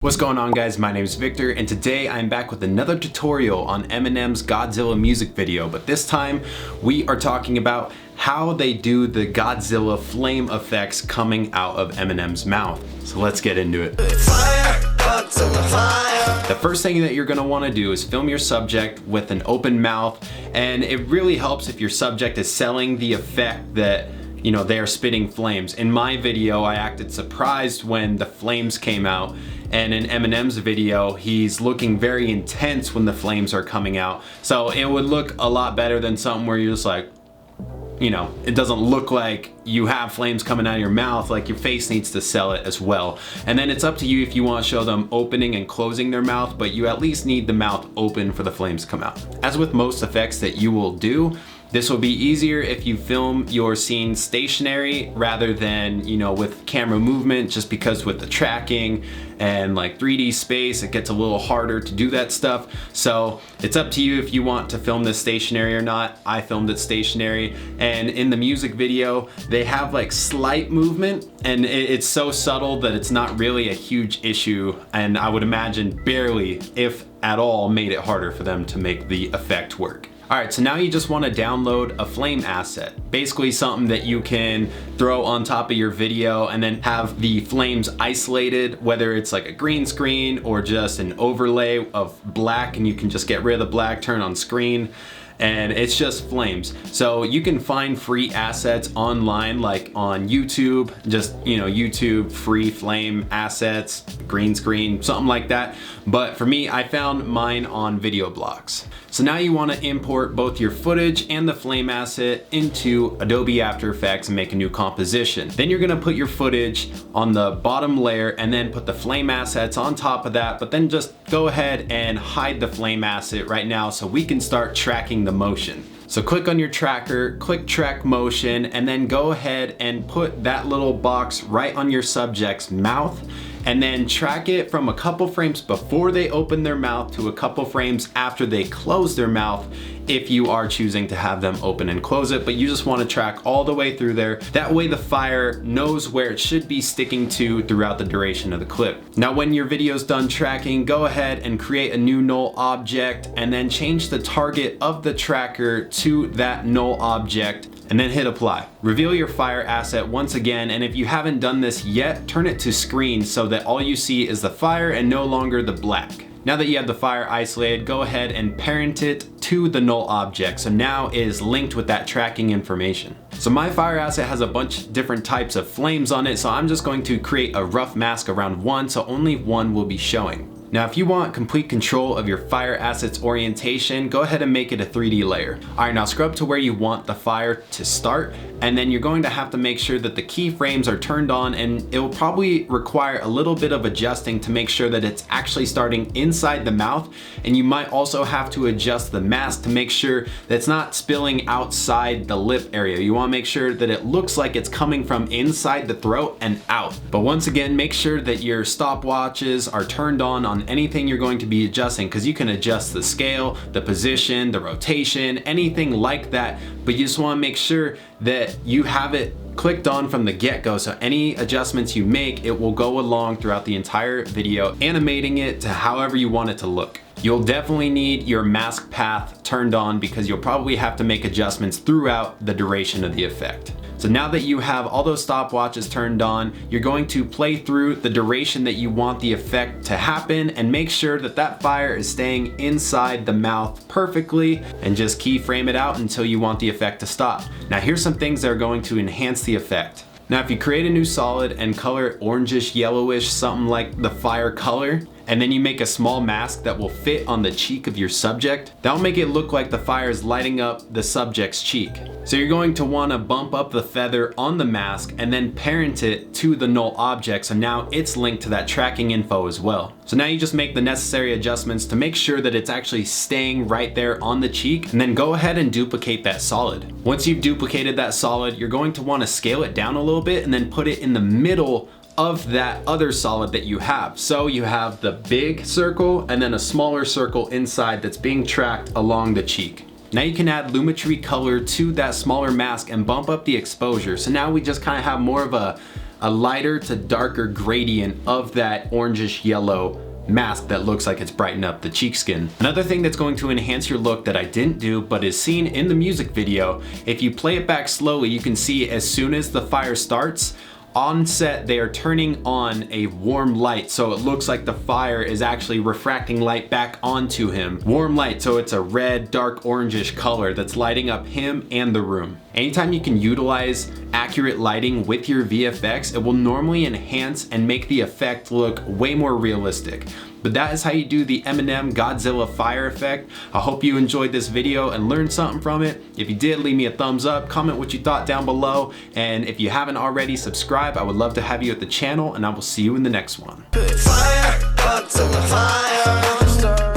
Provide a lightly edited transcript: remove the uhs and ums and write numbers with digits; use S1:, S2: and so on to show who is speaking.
S1: What's going on, guys? My name is Victor, and today I'm back with another tutorial on Eminem's Godzilla music video, but this time we are talking about how they do the Godzilla flame effects coming out of Eminem's mouth. So let's get into it. Fire, Godzilla, fire. The first thing that you're going to want to do is film your subject with an open mouth, and it really helps if your subject is selling the effect that they are spitting flames. In my video, I acted surprised when the flames came out, and in Eminem's video, he's looking very intense when the flames are coming out. So it would look a lot better than something where you're just like, it doesn't look like you have flames coming out of your mouth. Like, your face needs to sell it as well. And then it's up to you if you want to show them opening and closing their mouth, but you at least need the mouth open for the flames to come out. As with most effects that you will do, this will be easier if you film your scene stationary rather than, with camera movement, just because with the tracking and like 3D space, it gets a little harder to do that stuff. So it's up to you if you want to film this stationary or not. I filmed it stationary, and in the music video, they have like slight movement, and it's so subtle that it's not really a huge issue, and I would imagine barely, if at all, made it harder for them to make the effect work. Alright, so now you just want to download a flame asset. Basically something that you can throw on top of your video and then have the flames isolated, whether it's like a green screen or just an overlay of black, and you can just get rid of the black, turn on screen, and it's just flames. So you can find free assets online, like on YouTube, just YouTube free flame assets, green screen, something like that. But for me, I found mine on Video Blocks. So now you want to import both your footage and the flame asset into Adobe After Effects and make a new composition. Then you're going to put your footage on the bottom layer and then put the flame assets on top of that, but then just go ahead and hide the flame asset right now so we can start tracking the motion. So click on your tracker, click track motion, and then go ahead and put that little box right on your subject's mouth, and then track it from a couple frames before they open their mouth to a couple frames after they close their mouth, if you are choosing to have them open and close it, but you just want to track all the way through there. That way the fire knows where it should be sticking to throughout the duration of the clip. Now when your video's done tracking, go ahead and create a new null object, and then change the target of the tracker to that null object, and then hit apply. Reveal your fire asset once again, and if you haven't done this yet, turn it to screen so that all you see is the fire and no longer the black. Now that you have the fire isolated, go ahead and parent it to the null object, so now it is linked with that tracking information. So my fire asset has a bunch of different types of flames on it, so I'm just going to create a rough mask around one, so only one will be showing. Now if you want complete control of your fire asset's orientation, go ahead and make it a 3D layer. Alright, now scrub to where you want the fire to start, and then you're going to have to make sure that the keyframes are turned on, and it will probably require a little bit of adjusting to make sure that it's actually starting inside the mouth, and you might also have to adjust the mask to make sure that it's not spilling outside the lip area. You want to make sure that it looks like it's coming from inside the throat and out. But once again, make sure that your stopwatches are turned on anything you're going to be adjusting, because you can adjust the scale, the position, the rotation, anything like that, but you just want to make sure that you have it clicked on from the get-go, so any adjustments you make, it will go along throughout the entire video, animating it to however you want it to look. You'll definitely need your mask path turned on, because you'll probably have to make adjustments throughout the duration of the effect. So now that you have all those stopwatches turned on, you're going to play through the duration that you want the effect to happen, and make sure that that fire is staying inside the mouth perfectly, and just keyframe it out until you want the effect to stop. Now here's some things that are going to enhance the effect. Now if you create a new solid and color it orangish, yellowish, something like the fire color, and then you make a small mask that will fit on the cheek of your subject, that'll make it look like the fire is lighting up the subject's cheek. So you're going to want to bump up the feather on the mask and then parent it to the null object, so now it's linked to that tracking info as well. So now you just make the necessary adjustments to make sure that it's actually staying right there on the cheek, and then go ahead and duplicate that solid. Once you've duplicated that solid, you're going to want to scale it down a little bit and then put it in the middle of that other solid that you have. So you have the big circle and then a smaller circle inside that's being tracked along the cheek. Now you can add Lumetri color to that smaller mask and bump up the exposure. So now we just kind of have more of a a lighter to darker gradient of that orangish yellow mask that looks like it's brightened up the cheek skin. Another thing that's going to enhance your look that I didn't do but is seen in the music video, if you play it back slowly, you can see as soon as the fire starts, on set they are turning on a warm light, so it looks like the fire is actually refracting light back onto him. Warm light, so it's a red, dark orangish color that's lighting up him and the room. Anytime you can utilize accurate lighting with your VFX, it will normally enhance and make the effect look way more realistic. But that is how you do the Eminem Godzilla fire effect. I hope you enjoyed this video and learned something from it. If you did, leave me a thumbs up, comment what you thought down below, and if you haven't already, subscribe. I would love to have you at the channel, and I will see you in the next one.
S2: Fire, Godzilla, fire.